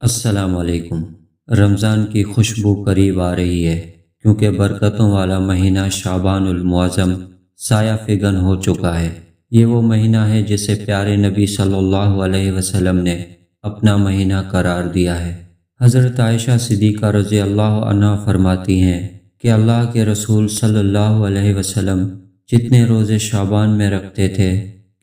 السلام علیکم۔ رمضان کی خوشبو قریب آ رہی ہے کیونکہ برکتوں والا مہینہ شعبان المعظم سایہ فگن ہو چکا ہے۔ یہ وہ مہینہ ہے جسے پیارے نبی صلی اللہ علیہ وسلم نے اپنا مہینہ قرار دیا ہے۔ حضرت عائشہ صدیقہ رضی اللہ عنہا فرماتی ہیں کہ اللہ کے رسول صلی اللہ علیہ وسلم جتنے روزے شعبان میں رکھتے تھے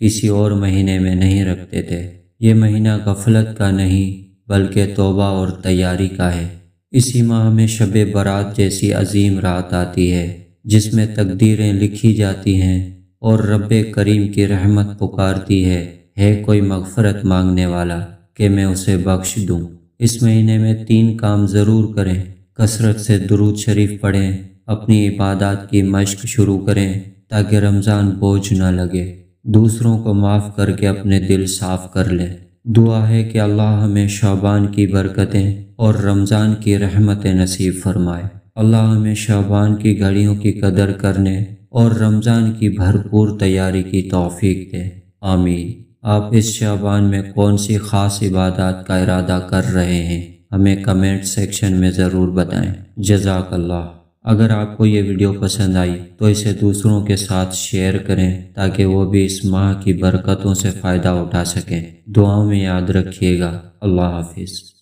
کسی اور مہینے میں نہیں رکھتے تھے۔ یہ مہینہ غفلت کا نہیں بلکہ توبہ اور تیاری کا ہے۔ اسی ماہ میں شب برات جیسی عظیم رات آتی ہے جس میں تقدیریں لکھی جاتی ہیں اور رب کریم کی رحمت پکارتی ہے کوئی مغفرت مانگنے والا کہ میں اسے بخش دوں۔ اس مہینے میں 3 کام ضرور کریں۔ کثرت سے درود شریف پڑھیں، اپنی عبادات کی مشق شروع کریں تاکہ رمضان بوجھ نہ لگے۔ دوسروں کو معاف کر کے اپنے دل صاف کر لیں۔ دعا ہے کہ اللہ ہمیں شعبان کی برکتیں اور رمضان کی رحمتیں نصیب فرمائے۔ اللہ ہمیں شعبان کی گھڑیوں کی قدر کرنے اور رمضان کی بھرپور تیاری کی توفیق دے، آمین۔ آپ اس شعبان میں کون سی خاص عبادات کا ارادہ کر رہے ہیں ہمیں کمنٹ سیکشن میں ضرور بتائیں۔ جزاک اللہ۔ اگر آپ کو یہ ویڈیو پسند آئی تو اسے دوسروں کے ساتھ شیئر کریں تاکہ وہ بھی اس ماہ کی برکتوں سے فائدہ اٹھا سکیں۔ دعاؤں میں یاد رکھیے گا۔ اللہ حافظ۔